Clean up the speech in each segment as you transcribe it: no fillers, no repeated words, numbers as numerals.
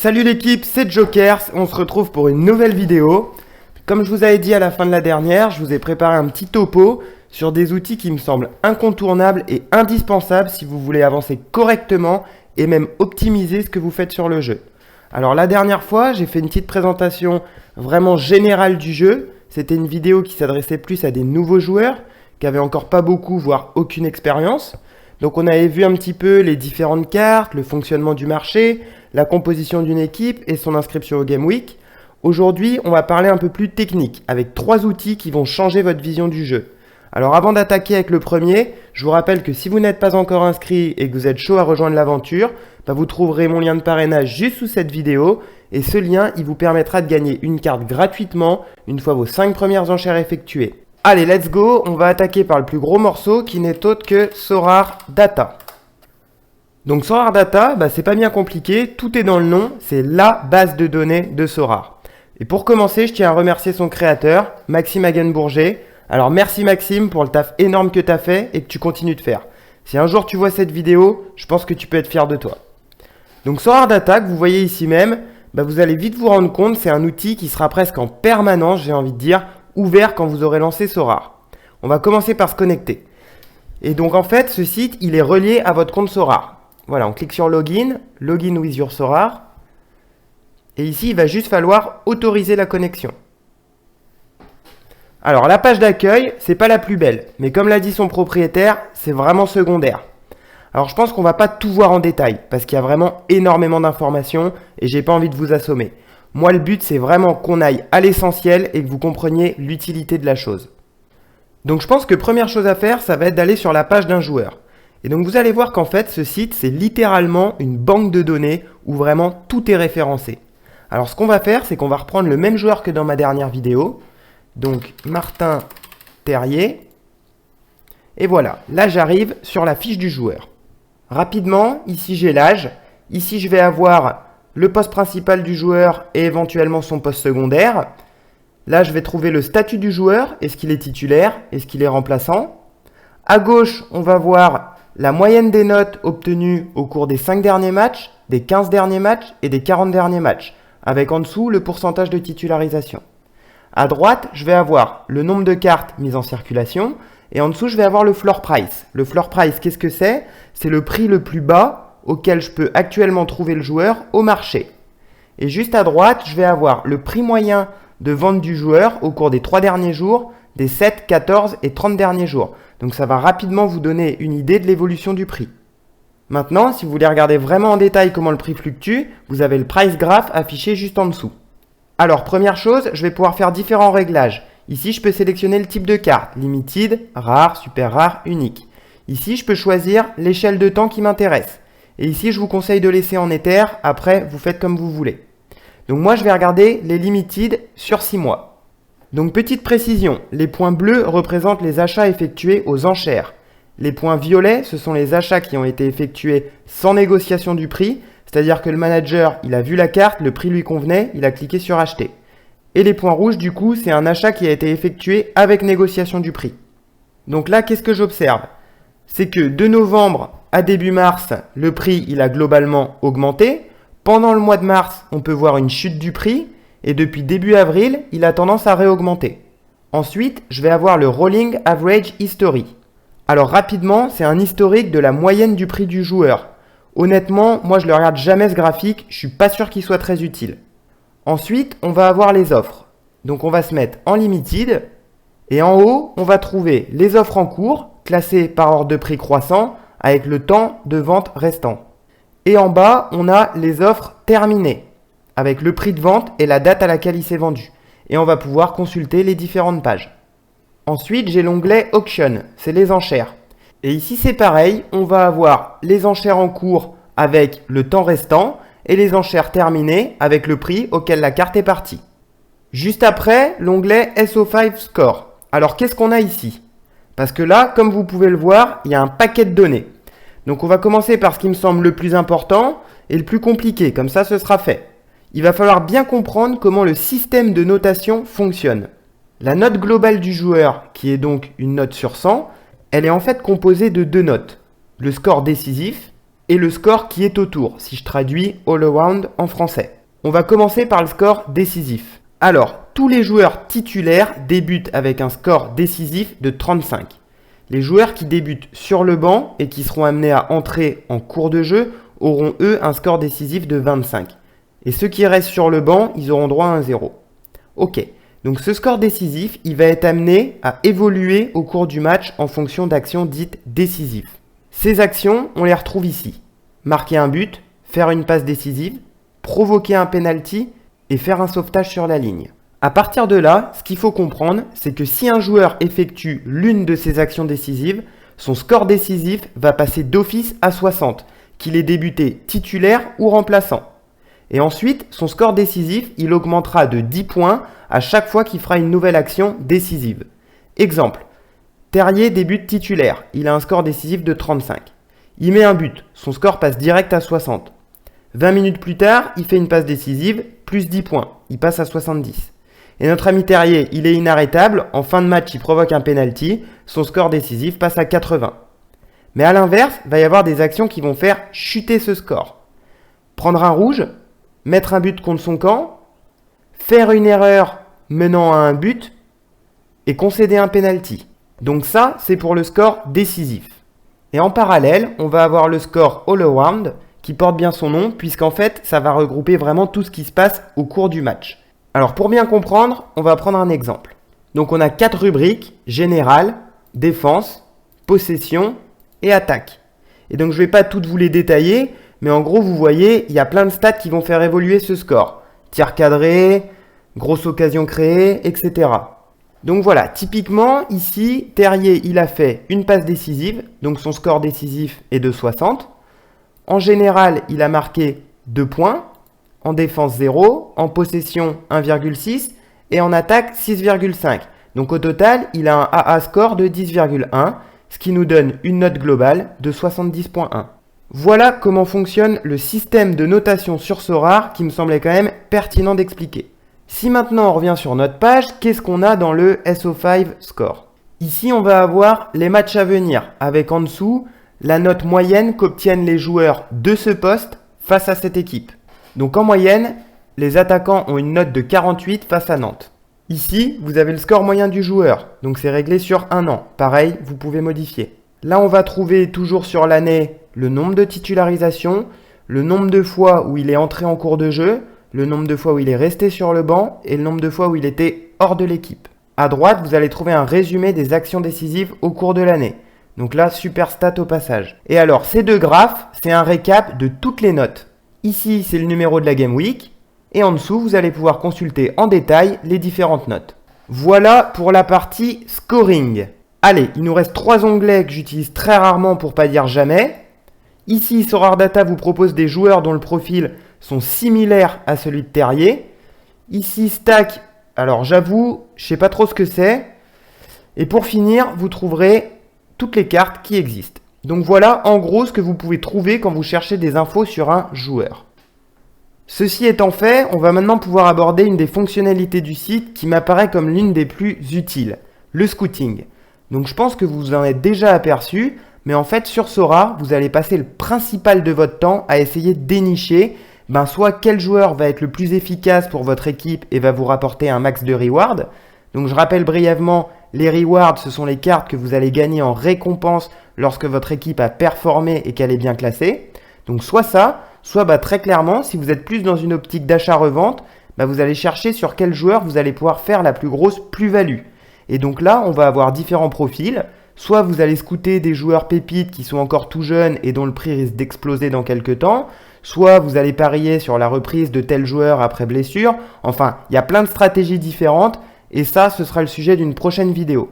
Salut l'équipe, c'est Jokers, on se retrouve pour une nouvelle vidéo. Comme je vous avais dit à la fin de la dernière, je vous ai préparé un petit topo sur des outils qui me semblent incontournables et indispensables si vous voulez avancer correctement et même optimiser ce que vous faites sur le jeu. Alors la dernière fois, j'ai fait une petite présentation vraiment générale du jeu. C'était une vidéo qui s'adressait plus à des nouveaux joueurs qui n'avaient encore pas beaucoup, voire aucune expérience. Donc on avait vu un petit peu les différentes cartes, le fonctionnement du marché, la composition d'une équipe et son inscription au Game Week. Aujourd'hui, on va parler un peu plus technique, avec 3 outils qui vont changer votre vision du jeu. Alors avant d'attaquer avec le premier, je vous rappelle que si vous n'êtes pas encore inscrit et que vous êtes chaud à rejoindre l'aventure, vous trouverez mon lien de parrainage juste sous cette vidéo. Et ce lien, il vous permettra de gagner une carte gratuitement une fois vos 5 premières enchères effectuées. Allez, let's go, on va attaquer par le plus gros morceau qui n'est autre que Sorare Data. Donc Sorare Data, c'est pas bien compliqué, tout est dans le nom, c'est la base de données de Sorare. Et pour commencer, je tiens à remercier son créateur, Maxime Hagenbourger. Alors merci Maxime pour le taf énorme que tu as fait et que tu continues de faire. Si un jour tu vois cette vidéo, je pense que tu peux être fier de toi. Donc Sorare Data, que vous voyez ici même, vous allez vite vous rendre compte, c'est un outil qui sera presque en permanence, j'ai envie de dire, ouvert quand vous aurez lancé Sorare. On va commencer par se connecter. Et donc en fait, ce site, il est relié à votre compte Sorare. Voilà, on clique sur Login, Login with your Sorare. Et ici, il va juste falloir autoriser la connexion. Alors la page d'accueil, c'est pas la plus belle, mais comme l'a dit son propriétaire, c'est vraiment secondaire. Alors je pense qu'on va pas tout voir en détail, parce qu'il y a vraiment énormément d'informations et j'ai pas envie de vous assommer. Moi, le but, c'est vraiment qu'on aille à l'essentiel et que vous compreniez l'utilité de la chose. Donc, je pense que première chose à faire, ça va être d'aller sur la page d'un joueur. Et donc, vous allez voir qu'en fait, ce site, c'est littéralement une banque de données où vraiment tout est référencé. Alors, ce qu'on va faire, c'est qu'on va reprendre le même joueur que dans ma dernière vidéo. Donc, Martin Terrier. Et voilà, là, j'arrive sur la fiche du joueur. Rapidement, ici, j'ai l'âge. Ici, je vais avoir le poste principal du joueur et éventuellement son poste secondaire. Là, je vais trouver le statut du joueur. Est-ce qu'il est titulaire? Est-ce qu'il est remplaçant? À gauche, on va voir la moyenne des notes obtenues au cours des 5 derniers matchs, des 15 derniers matchs et des 40 derniers matchs, avec en dessous le pourcentage de titularisation. À droite, je vais avoir le nombre de cartes mises en circulation et en dessous, je vais avoir le floor price. Le floor price, qu'est-ce que c'est? C'est le prix le plus bas auquel je peux actuellement trouver le joueur au marché. Et juste à droite, je vais avoir le prix moyen de vente du joueur au cours des 3 derniers jours, des 7, 14 et 30 derniers jours. Donc ça va rapidement vous donner une idée de l'évolution du prix. Maintenant, si vous voulez regarder vraiment en détail comment le prix fluctue, vous avez le price graph affiché juste en dessous. Alors première chose, je vais pouvoir faire différents réglages. Ici, je peux sélectionner le type de carte, limited, rare, super rare, unique. Ici, je peux choisir l'échelle de temps qui m'intéresse. Et ici, je vous conseille de laisser en Ether. Après, vous faites comme vous voulez. Donc moi, je vais regarder les limited sur 6 mois. Donc petite précision, les points bleus représentent les achats effectués aux enchères. Les points violets, ce sont les achats qui ont été effectués sans négociation du prix. C'est-à-dire que le manager, il a vu la carte, le prix lui convenait, il a cliqué sur acheter. Et les points rouges, du coup, c'est un achat qui a été effectué avec négociation du prix. Donc là, qu'est-ce que j'observe? C'est que de novembre à début mars, le prix il a globalement augmenté. Pendant le mois de mars, on peut voir une chute du prix. Et depuis début avril, il a tendance à réaugmenter. Ensuite, je vais avoir le Rolling Average History. Alors rapidement, c'est un historique de la moyenne du prix du joueur. Honnêtement, moi je ne regarde jamais ce graphique, je suis pas sûr qu'il soit très utile. Ensuite, on va avoir les offres. Donc on va se mettre en Limited. Et en haut, on va trouver les offres en cours, classées par ordre de prix croissant, avec le temps de vente restant. Et en bas, on a les offres terminées, avec le prix de vente et la date à laquelle il s'est vendu. Et on va pouvoir consulter les différentes pages. Ensuite, j'ai l'onglet Auction, c'est les enchères. Et ici, c'est pareil, on va avoir les enchères en cours avec le temps restant et les enchères terminées avec le prix auquel la carte est partie. Juste après, l'onglet SO5 Score. Alors, qu'est-ce qu'on a ici? Parce que là, comme vous pouvez le voir, il y a un paquet de données. Donc on va commencer par ce qui me semble le plus important et le plus compliqué, comme ça ce sera fait. Il va falloir bien comprendre comment le système de notation fonctionne. La note globale du joueur, qui est donc une note sur 100, elle est en fait composée de 2 notes. Le score décisif et le score qui est autour, si je traduis all around en français. On va commencer par le score décisif. Alors, tous les joueurs titulaires débutent avec un score décisif de 35. Les joueurs qui débutent sur le banc et qui seront amenés à entrer en cours de jeu auront eux un score décisif de 25. Et ceux qui restent sur le banc, ils auront droit à un 0. Ok, donc ce score décisif, il va être amené à évoluer au cours du match en fonction d'actions dites décisives. Ces actions, on les retrouve ici. Marquer un but, faire une passe décisive, provoquer un penalty et faire un sauvetage sur la ligne. À partir de là, ce qu'il faut comprendre, c'est que si un joueur effectue l'une de ces actions décisives, son score décisif va passer d'office à 60, qu'il ait débuté titulaire ou remplaçant. Et ensuite, son score décisif, il augmentera de 10 points à chaque fois qu'il fera une nouvelle action décisive. Exemple, Terrier débute titulaire, il a un score décisif de 35. Il met un but, son score passe direct à 60. 20 minutes plus tard, il fait une passe décisive, plus 10 points, il passe à 70. Et notre ami Terrier, il est inarrêtable, en fin de match, il provoque un penalty, son score décisif passe à 80. Mais à l'inverse, il va y avoir des actions qui vont faire chuter ce score. Prendre un rouge, mettre un but contre son camp, faire une erreur menant à un but et concéder un penalty. Donc ça, c'est pour le score décisif. Et en parallèle, on va avoir le score all around qui porte bien son nom puisqu'en fait, ça va regrouper vraiment tout ce qui se passe au cours du match. Alors pour bien comprendre, on va prendre un exemple. Donc on a 4 rubriques, général, défense, possession et attaque. Et donc je ne vais pas toutes vous les détailler, mais en gros, vous voyez, il y a plein de stats qui vont faire évoluer ce score. Tir cadré, grosse occasion créée, etc. Donc voilà, typiquement, ici, Terrier, il a fait une passe décisive, donc son score décisif est de 60. En général, il a marqué 2 points, en défense 0, en possession 1,6 et en attaque 6,5. Donc au total, il a un AA score de 10,1, ce qui nous donne une note globale de 70,1. Voilà comment fonctionne le système de notation sur Sorare qui me semblait quand même pertinent d'expliquer. Si maintenant on revient sur notre page, qu'est-ce qu'on a dans le SO5 score? Ici on va avoir les matchs à venir avec en dessous la note moyenne qu'obtiennent les joueurs de ce poste face à cette équipe. Donc en moyenne, les attaquants ont une note de 48 face à Nantes. Ici, vous avez le score moyen du joueur, donc c'est réglé sur un an. Pareil, vous pouvez modifier. Là, on va trouver toujours sur l'année le nombre de titularisations, le nombre de fois où il est entré en cours de jeu, le nombre de fois où il est resté sur le banc et le nombre de fois où il était hors de l'équipe. À droite, vous allez trouver un résumé des actions décisives au cours de l'année. Donc là, super stat au passage. Et alors, ces deux graphes, c'est un récap de toutes les notes. Ici, c'est le numéro de la Game Week. Et en dessous, vous allez pouvoir consulter en détail les différentes notes. Voilà pour la partie scoring. Allez, il nous reste 3 onglets que j'utilise très rarement pour pas dire jamais. Ici, Sorare Data vous propose des joueurs dont le profil sont similaires à celui de Terrier. Ici, Stack, alors j'avoue, je sais pas trop ce que c'est. Et pour finir, vous trouverez toutes les cartes qui existent. Donc voilà en gros ce que vous pouvez trouver quand vous cherchez des infos sur un joueur. Ceci étant fait, on va maintenant pouvoir aborder une des fonctionnalités du site qui m'apparaît comme l'une des plus utiles, le scouting. Donc je pense que vous en êtes déjà aperçu, mais en fait sur Sorare, vous allez passer le principal de votre temps à essayer de dénicher soit quel joueur va être le plus efficace pour votre équipe et va vous rapporter un max de rewards. Donc je rappelle brièvement, les rewards, ce sont les cartes que vous allez gagner en récompense lorsque votre équipe a performé et qu'elle est bien classée. Donc soit ça, soit très clairement, si vous êtes plus dans une optique d'achat-revente, vous allez chercher sur quel joueur vous allez pouvoir faire la plus grosse plus-value. Et donc là, on va avoir différents profils. Soit vous allez scouter des joueurs pépites qui sont encore tout jeunes et dont le prix risque d'exploser dans quelques temps. Soit vous allez parier sur la reprise de tel joueur après blessure. Enfin, il y a plein de stratégies différentes. Et ça, ce sera le sujet d'une prochaine vidéo.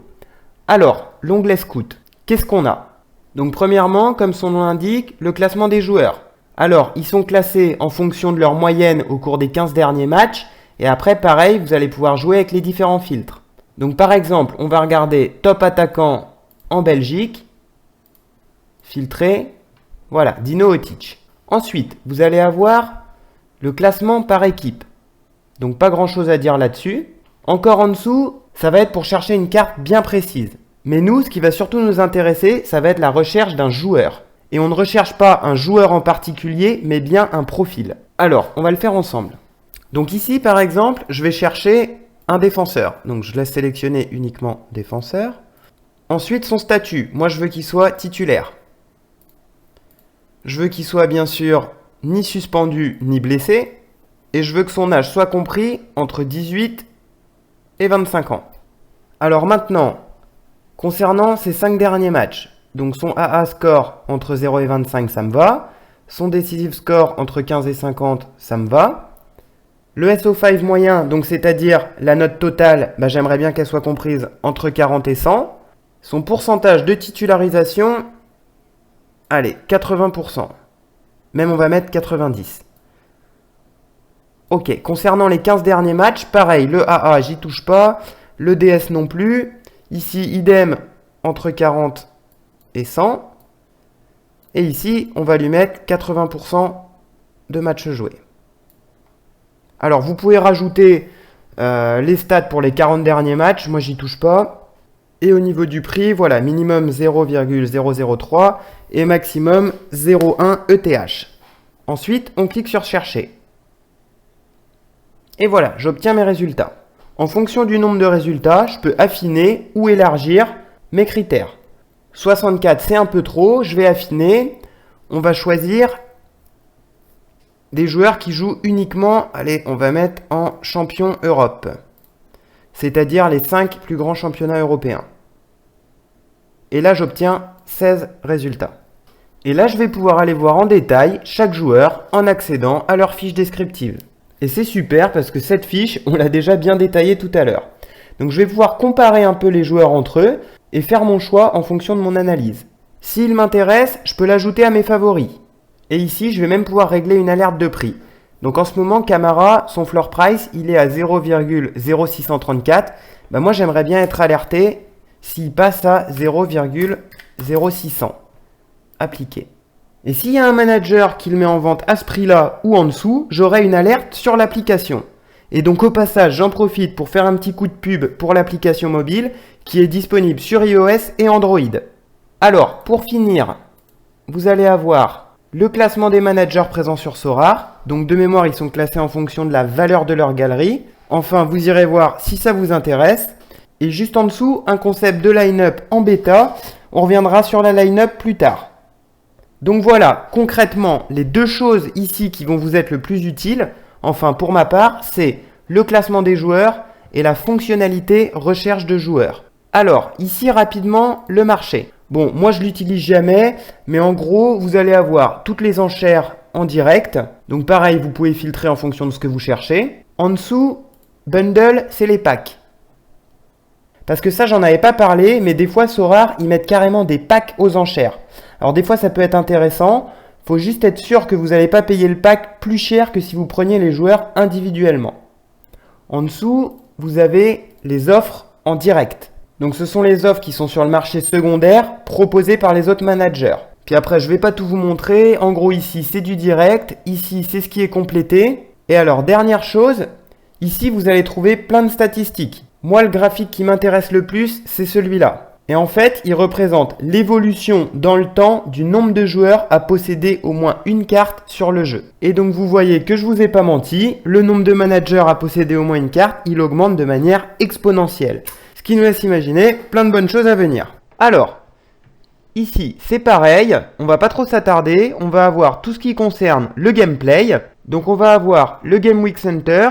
Alors, l'onglet Scout, qu'est-ce qu'on a? Donc premièrement, comme son nom l'indique, le classement des joueurs. Alors, ils sont classés en fonction de leur moyenne au cours des 15 derniers matchs. Et après, pareil, vous allez pouvoir jouer avec les différents filtres. Donc par exemple, on va regarder top attaquant en Belgique. Filtré. Voilà, Dino Hotic. Ensuite, vous allez avoir le classement par équipe. Donc pas grand chose à dire là-dessus. Encore en dessous, ça va être pour chercher une carte bien précise. Mais nous, ce qui va surtout nous intéresser, ça va être la recherche d'un joueur. Et on ne recherche pas un joueur en particulier, mais bien un profil. Alors, on va le faire ensemble. Donc ici, par exemple, je vais chercher un défenseur. Donc je laisse sélectionner uniquement défenseur. Ensuite, son statut. Moi, je veux qu'il soit titulaire. Je veux qu'il soit bien sûr ni suspendu ni blessé. Et je veux que son âge soit compris entre 18 et 25 ans. Alors maintenant, concernant ces 5 derniers matchs, donc son AA score entre 0 et 25, ça me va. Son decisive score entre 15 et 50, ça me va. Le SO5 moyen, donc c'est-à-dire la note totale, j'aimerais bien qu'elle soit comprise entre 40 et 100. Son pourcentage de titularisation, allez, 80%. Même on va mettre 90. Ok, concernant les 15 derniers matchs, pareil, le AA, j'y touche pas. Le DS non plus. Ici, idem, entre 40 et 100. Et ici, on va lui mettre 80% de matchs joués. Alors, vous pouvez rajouter les stats pour les 40 derniers matchs. Moi, j'y touche pas. Et au niveau du prix, voilà, minimum 0,003 et maximum 0,1 ETH. Ensuite, on clique sur chercher. Et voilà, j'obtiens mes résultats. En fonction du nombre de résultats, je peux affiner ou élargir mes critères. 64, c'est un peu trop. Je vais affiner. On va choisir des joueurs qui jouent uniquement, allez, on va mettre en champion Europe. C'est-à-dire les 5 plus grands championnats européens. Et là, j'obtiens 16 résultats. Et là, je vais pouvoir aller voir en détail chaque joueur en accédant à leur fiche descriptive. Et c'est super parce que cette fiche, on l'a déjà bien détaillée tout à l'heure. Donc, je vais pouvoir comparer un peu les joueurs entre eux et faire mon choix en fonction de mon analyse. S'il m'intéresse, je peux l'ajouter à mes favoris. Et ici, je vais même pouvoir régler une alerte de prix. Donc en ce moment, Camara, son floor price, il est à 0,0634. Moi, j'aimerais bien être alerté s'il passe à 0,0600. Appliqué. Et s'il y a un manager qui le met en vente à ce prix-là ou en dessous, j'aurai une alerte sur l'application. Et donc au passage, j'en profite pour faire un petit coup de pub pour l'application mobile qui est disponible sur iOS et Android. Alors, pour finir, vous allez avoir le classement des managers présents sur Sorare. Donc de mémoire, ils sont classés en fonction de la valeur de leur galerie. Enfin, vous irez voir si ça vous intéresse. Et juste en dessous, un concept de line-up en bêta. On reviendra sur la line-up plus tard. Donc voilà, concrètement, les deux choses ici qui vont vous être le plus utiles, enfin pour ma part, c'est le classement des joueurs et la fonctionnalité recherche de joueurs. Alors, ici rapidement, le marché. Bon, moi je l'utilise jamais, mais en gros, vous allez avoir toutes les enchères en direct. Donc pareil, vous pouvez filtrer en fonction de ce que vous cherchez. En dessous, bundle, c'est les packs. Parce que ça, j'en avais pas parlé, mais des fois, Sorare, ils mettent carrément des packs aux enchères. Alors des fois, ça peut être intéressant. Faut juste être sûr que vous n'allez pas payer le pack plus cher que si vous preniez les joueurs individuellement. En dessous, vous avez les offres en direct. Donc ce sont les offres qui sont sur le marché secondaire proposées par les autres managers. Puis après, je ne vais pas tout vous montrer. En gros, ici, c'est du direct. Ici, c'est ce qui est complété. Et alors, dernière chose, ici, vous allez trouver plein de statistiques. Moi, le graphique qui m'intéresse le plus, c'est celui-là. Et en fait, il représente l'évolution dans le temps du nombre de joueurs à posséder au moins une carte sur le jeu. Et donc, vous voyez que je vous ai pas menti, le nombre de managers à posséder au moins une carte, il augmente de manière exponentielle. Ce qui nous laisse imaginer plein de bonnes choses à venir. Alors, ici, c'est pareil, on va pas trop s'attarder, on va avoir tout ce qui concerne le gameplay. Donc, on va avoir le Game Week Center,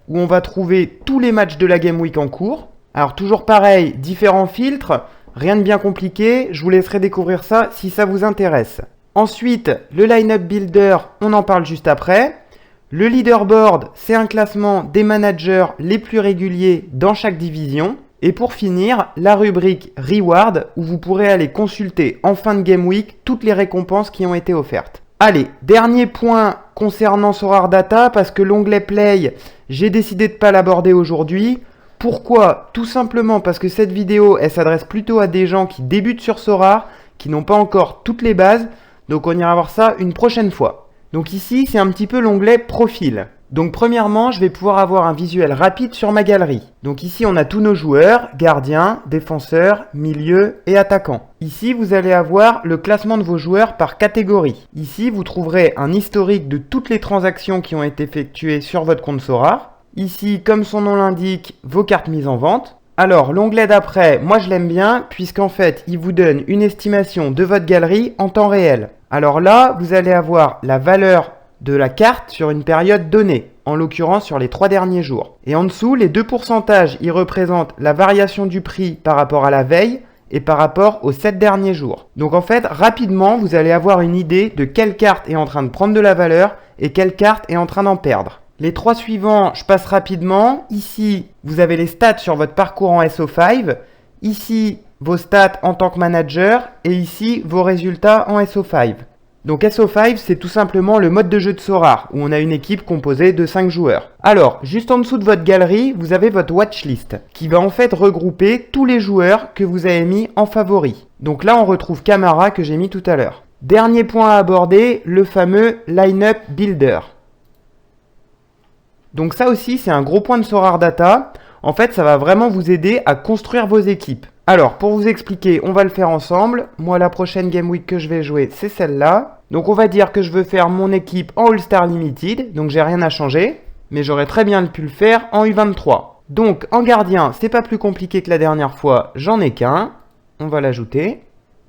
où on va trouver tous les matchs de la Game Week en cours. Alors toujours pareil, différents filtres, rien de bien compliqué, je vous laisserai découvrir ça si ça vous intéresse. Ensuite, le Lineup Builder, on en parle juste après. Le Leaderboard, c'est un classement des managers les plus réguliers dans chaque division. Et pour finir, la rubrique Reward, où vous pourrez aller consulter en fin de Game Week toutes les récompenses qui ont été offertes. Allez, dernier point concernant Sorare Data, parce que l'onglet Play, j'ai décidé de ne pas l'aborder aujourd'hui. Pourquoi? Tout simplement parce que cette vidéo, elle s'adresse plutôt à des gens qui débutent sur Sorare, qui n'ont pas encore toutes les bases, donc on ira voir ça une prochaine fois. Donc ici, c'est un petit peu l'onglet Profil. Donc premièrement, je vais pouvoir avoir un visuel rapide sur ma galerie. Donc ici, on a tous nos joueurs, gardiens, défenseurs, milieu et attaquants. Ici, vous allez avoir le classement de vos joueurs par catégorie. Ici, vous trouverez un historique de toutes les transactions qui ont été effectuées sur votre compte Sorare. Ici, comme son nom l'indique, vos cartes mises en vente. Alors, l'onglet d'après, moi je l'aime bien, puisqu'en fait, il vous donne une estimation de votre galerie en temps réel. Alors là, vous allez avoir la valeur de la carte sur une période donnée, en l'occurrence sur les 3 derniers jours. Et en dessous, les deux pourcentages, ils représentent la variation du prix par rapport à la veille et par rapport aux 7 derniers jours. Donc en fait, rapidement, vous allez avoir une idée de quelle carte est en train de prendre de la valeur et quelle carte est en train d'en perdre. Les 3 suivants, je passe rapidement. Ici, vous avez les stats sur votre parcours en SO5. Ici, vos stats en tant que manager. Et ici, vos résultats en SO5. Donc SO5, c'est tout simplement le mode de jeu de Sorare, où on a une équipe composée de 5 joueurs. Alors, juste en dessous de votre galerie, vous avez votre watchlist, qui va en fait regrouper tous les joueurs que vous avez mis en favoris. Donc là, on retrouve Camara que j'ai mis tout à l'heure. Dernier point à aborder, le fameux Lineup Builder. Donc ça aussi, c'est un gros point de Sorare Data. En fait, ça va vraiment vous aider à construire vos équipes. Alors, pour vous expliquer, on va le faire ensemble. Moi, la prochaine Game Week que je vais jouer, c'est celle-là. Donc, on va dire que je veux faire mon équipe en All-Star Limited. Donc, j'ai rien à changer. Mais j'aurais très bien pu le faire en U23. Donc, en gardien, c'est pas plus compliqué que la dernière fois. J'en ai qu'un. On va l'ajouter.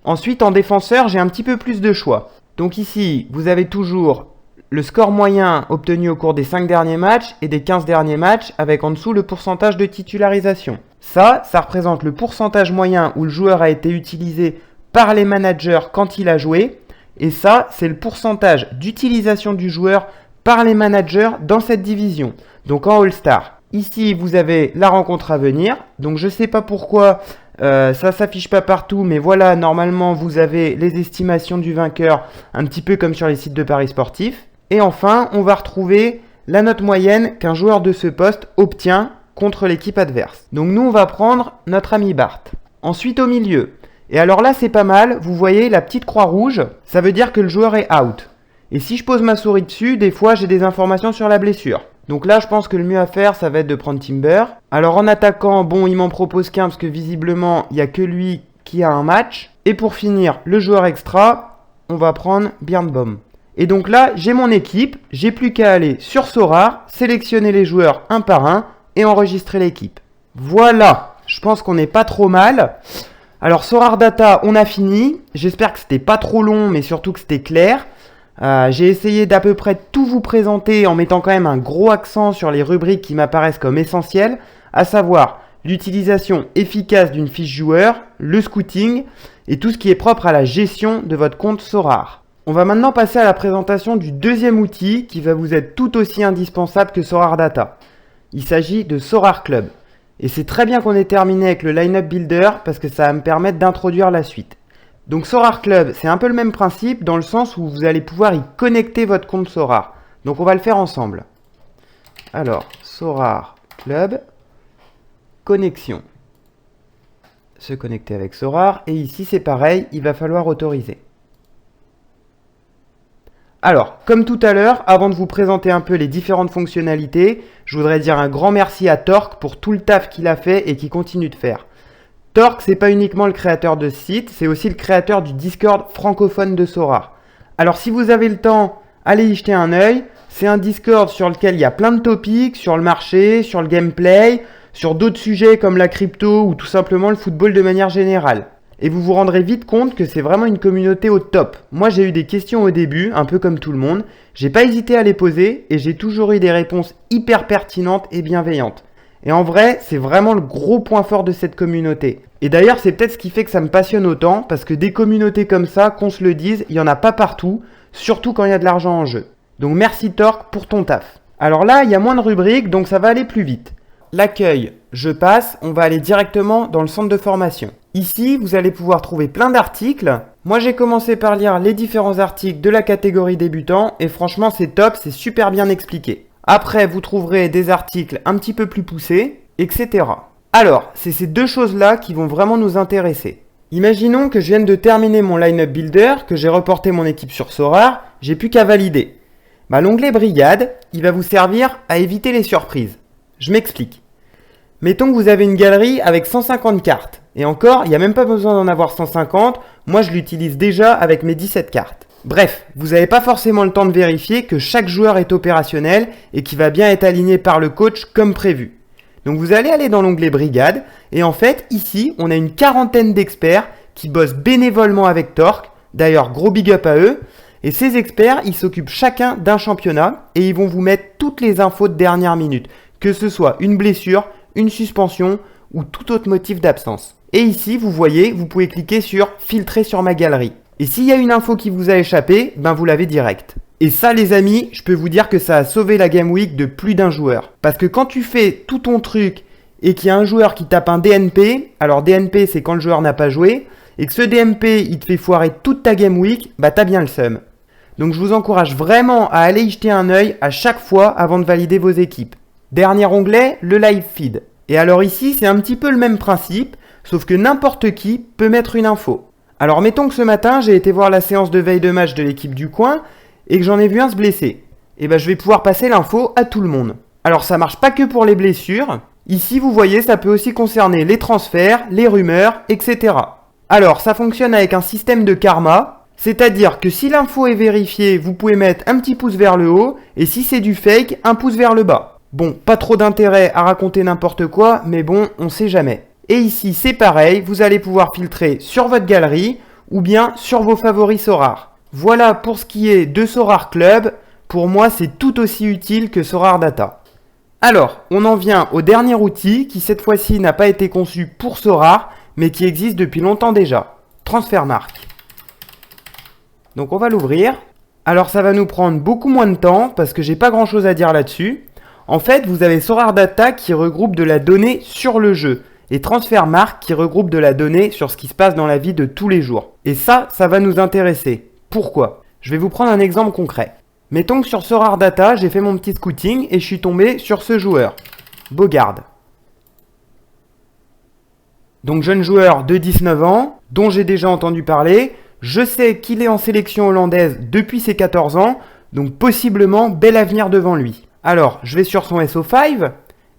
Ensuite, en défenseur, j'ai un petit peu plus de choix. Donc ici, vous avez toujours le score moyen obtenu au cours des 5 derniers matchs et des 15 derniers matchs avec en dessous le pourcentage de titularisation. Ça représente le pourcentage moyen où le joueur a été utilisé par les managers quand il a joué. Et ça, c'est le pourcentage d'utilisation du joueur par les managers dans cette division. Donc en All-Star. Ici, vous avez la rencontre à venir. Donc je ne sais pas pourquoi ça ne s'affiche pas partout. Mais voilà, normalement, vous avez les estimations du vainqueur un petit peu comme sur les sites de paris sportifs. Et enfin, on va retrouver la note moyenne qu'un joueur de ce poste obtient contre l'équipe adverse. Donc nous, on va prendre notre ami Bart. Ensuite, au milieu. Et alors là, c'est pas mal. Vous voyez la petite croix rouge, ça veut dire que le joueur est out. Et si je pose ma souris dessus, des fois, j'ai des informations sur la blessure. Donc là, je pense que le mieux à faire, ça va être de prendre Timber. Alors en attaquant, bon, il m'en propose qu'un parce que visiblement, il n'y a que lui qui a un match. Et pour finir, le joueur extra, on va prendre Birnbaum. Et donc là, j'ai mon équipe, j'ai plus qu'à aller sur Sorare, sélectionner les joueurs un par un et enregistrer l'équipe. Voilà, je pense qu'on n'est pas trop mal. Alors Sorare Data, on a fini. J'espère que c'était pas trop long, mais surtout que c'était clair. J'ai essayé d'à peu près tout vous présenter en mettant quand même un gros accent sur les rubriques qui m'apparaissent comme essentielles, à savoir l'utilisation efficace d'une fiche joueur, le scouting et tout ce qui est propre à la gestion de votre compte Sorare. On va maintenant passer à la présentation du deuxième outil qui va vous être tout aussi indispensable que Sorare Data. Il s'agit de Sorare Club. Et c'est très bien qu'on ait terminé avec le Lineup Builder parce que ça va me permettre d'introduire la suite. Donc Sorare Club, c'est un peu le même principe dans le sens où vous allez pouvoir y connecter votre compte Sorare. Donc on va le faire ensemble. Alors, Sorare Club, connexion. Se connecter avec Sorare. Et ici c'est pareil, il va falloir autoriser. Alors, comme tout à l'heure, avant de vous présenter un peu les différentes fonctionnalités, je voudrais dire un grand merci à Torque pour tout le taf qu'il a fait et qu'il continue de faire. Torque, c'est pas uniquement le créateur de ce site, c'est aussi le créateur du Discord francophone de Sorare. Alors si vous avez le temps, allez y jeter un œil. C'est un Discord sur lequel il y a plein de topics, sur le marché, sur le gameplay, sur d'autres sujets comme la crypto ou tout simplement le football de manière générale. Et vous vous rendrez vite compte que c'est vraiment une communauté au top. Moi j'ai eu des questions au début, un peu comme tout le monde. J'ai pas hésité à les poser et j'ai toujours eu des réponses hyper pertinentes et bienveillantes. Et en vrai, c'est vraiment le gros point fort de cette communauté. Et d'ailleurs, c'est peut-être ce qui fait que ça me passionne autant, parce que des communautés comme ça, qu'on se le dise, il n'y en a pas partout, surtout quand il y a de l'argent en jeu. Donc merci Torque pour ton taf. Alors là, il y a moins de rubriques, donc ça va aller plus vite. L'accueil, je passe, on va aller directement dans le centre de formation. Ici, vous allez pouvoir trouver plein d'articles. Moi, j'ai commencé par lire les différents articles de la catégorie débutant, et franchement, c'est top, c'est super bien expliqué. Après, vous trouverez des articles un petit peu plus poussés, etc. Alors, c'est ces deux choses-là qui vont vraiment nous intéresser. Imaginons que je vienne de terminer mon Lineup Builder, que j'ai reporté mon équipe sur Sorare, j'ai plus qu'à valider. L'onglet Brigade, il va vous servir à éviter les surprises. Je m'explique. Mettons que vous avez une galerie avec 150 cartes. Et encore, il n'y a même pas besoin d'en avoir 150. Moi, je l'utilise déjà avec mes 17 cartes. Bref, vous n'avez pas forcément le temps de vérifier que chaque joueur est opérationnel et qu'il va bien être aligné par le coach comme prévu. Donc vous allez aller dans l'onglet Brigade. Et en fait, ici, on a une quarantaine d'experts qui bossent bénévolement avec Torque. D'ailleurs, gros big up à eux. Et ces experts, ils s'occupent chacun d'un championnat et ils vont vous mettre toutes les infos de dernière minute, que ce soit une blessure, une suspension ou tout autre motif d'absence. Et ici, vous voyez, vous pouvez cliquer sur « Filtrer sur ma galerie ». Et s'il y a une info qui vous a échappé, vous l'avez direct. Et ça, les amis, je peux vous dire que ça a sauvé la Game Week de plus d'un joueur. Parce que quand tu fais tout ton truc et qu'il y a un joueur qui tape un DNP, alors DNP, c'est quand le joueur n'a pas joué, et que ce DNP, il te fait foirer toute ta Game Week, t'as bien le seum. Donc je vous encourage vraiment à aller y jeter un œil à chaque fois avant de valider vos équipes. Dernier onglet, le live feed. Et alors ici, c'est un petit peu le même principe, sauf que n'importe qui peut mettre une info. Alors mettons que ce matin, j'ai été voir la séance de veille de match de l'équipe du coin et que j'en ai vu un se blesser. Et je vais pouvoir passer l'info à tout le monde. Alors ça marche pas que pour les blessures. Ici, vous voyez, ça peut aussi concerner les transferts, les rumeurs, etc. Alors ça fonctionne avec un système de karma. C'est-à-dire que si l'info est vérifiée, vous pouvez mettre un petit pouce vers le haut, et si c'est du fake, un pouce vers le bas. Bon, pas trop d'intérêt à raconter n'importe quoi, mais bon, on sait jamais. Et ici, c'est pareil, vous allez pouvoir filtrer sur votre galerie, ou bien sur vos favoris Sorare. Voilà pour ce qui est de Sorare Club. Pour moi, c'est tout aussi utile que Sorare Data. Alors, on en vient au dernier outil, qui cette fois-ci n'a pas été conçu pour Sorare, mais qui existe depuis longtemps déjà. Transfermarkt. Donc on va l'ouvrir. Alors ça va nous prendre beaucoup moins de temps parce que j'ai pas grand chose à dire là-dessus. En fait, vous avez Sorare Data qui regroupe de la donnée sur le jeu et Transfermarkt qui regroupe de la donnée sur ce qui se passe dans la vie de tous les jours. Et ça va nous intéresser. Pourquoi? Je vais vous prendre un exemple concret. Mettons que sur Sorare Data, j'ai fait mon petit scouting et je suis tombé sur ce joueur, Bogard. Donc jeune joueur de 19 ans, dont j'ai déjà entendu parler. Je sais qu'il est en sélection hollandaise depuis ses 14 ans, donc possiblement bel avenir devant lui. Alors, je vais sur son SO5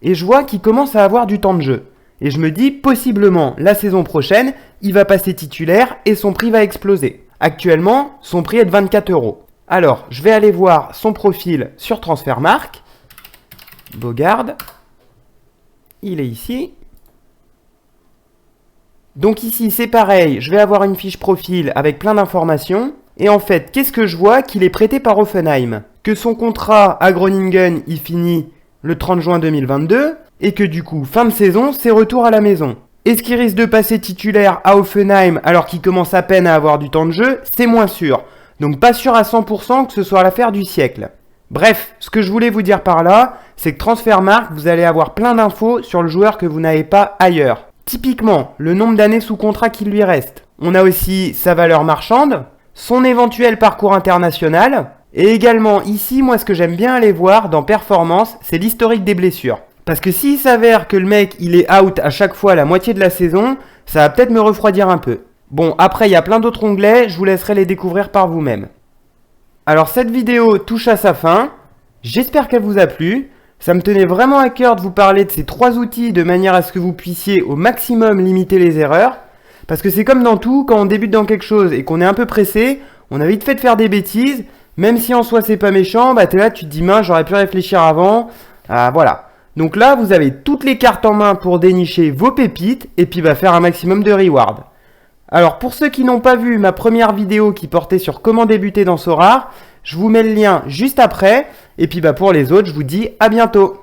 et je vois qu'il commence à avoir du temps de jeu. Et je me dis, possiblement, la saison prochaine, il va passer titulaire et son prix va exploser. Actuellement, son prix est de 24 €. Alors, je vais aller voir son profil sur Transfermarkt. Bogard. Il est ici. Donc ici, c'est pareil, je vais avoir une fiche profil avec plein d'informations. Et en fait, qu'est-ce que je vois? Qu'il est prêté par Hoffenheim. Que son contrat à Groningen, il finit le 30 juin 2022. Et que du coup, fin de saison, c'est retour à la maison. Est-ce qu'il risque de passer titulaire à Hoffenheim alors qu'il commence à peine à avoir du temps de jeu? C'est moins sûr. Donc pas sûr à 100% que ce soit l'affaire du siècle. Bref, ce que je voulais vous dire par là, c'est que Transfermarkt, vous allez avoir plein d'infos sur le joueur que vous n'avez pas ailleurs. Typiquement, le nombre d'années sous contrat qui lui reste. On a aussi sa valeur marchande, son éventuel parcours international, et également ici, moi ce que j'aime bien aller voir dans Performance, c'est l'historique des blessures. Parce que s'il s'avère que le mec il est out à chaque fois la moitié de la saison, ça va peut-être me refroidir un peu. Bon, après il y a plein d'autres onglets, je vous laisserai les découvrir par vous-même. Alors cette vidéo touche à sa fin, j'espère qu'elle vous a plu. Ça me tenait vraiment à cœur de vous parler de ces 3 outils de manière à ce que vous puissiez au maximum limiter les erreurs. Parce que c'est comme dans tout, quand on débute dans quelque chose et qu'on est un peu pressé, on a vite fait de faire des bêtises, même si en soi c'est pas méchant, t'es là, tu te dis mince, j'aurais pu réfléchir avant. Voilà. Donc là, vous avez toutes les cartes en main pour dénicher vos pépites et puis faire un maximum de reward. Alors pour ceux qui n'ont pas vu ma première vidéo qui portait sur comment débuter dans Sorare, je vous mets le lien juste après. Et puis pour les autres, je vous dis à bientôt.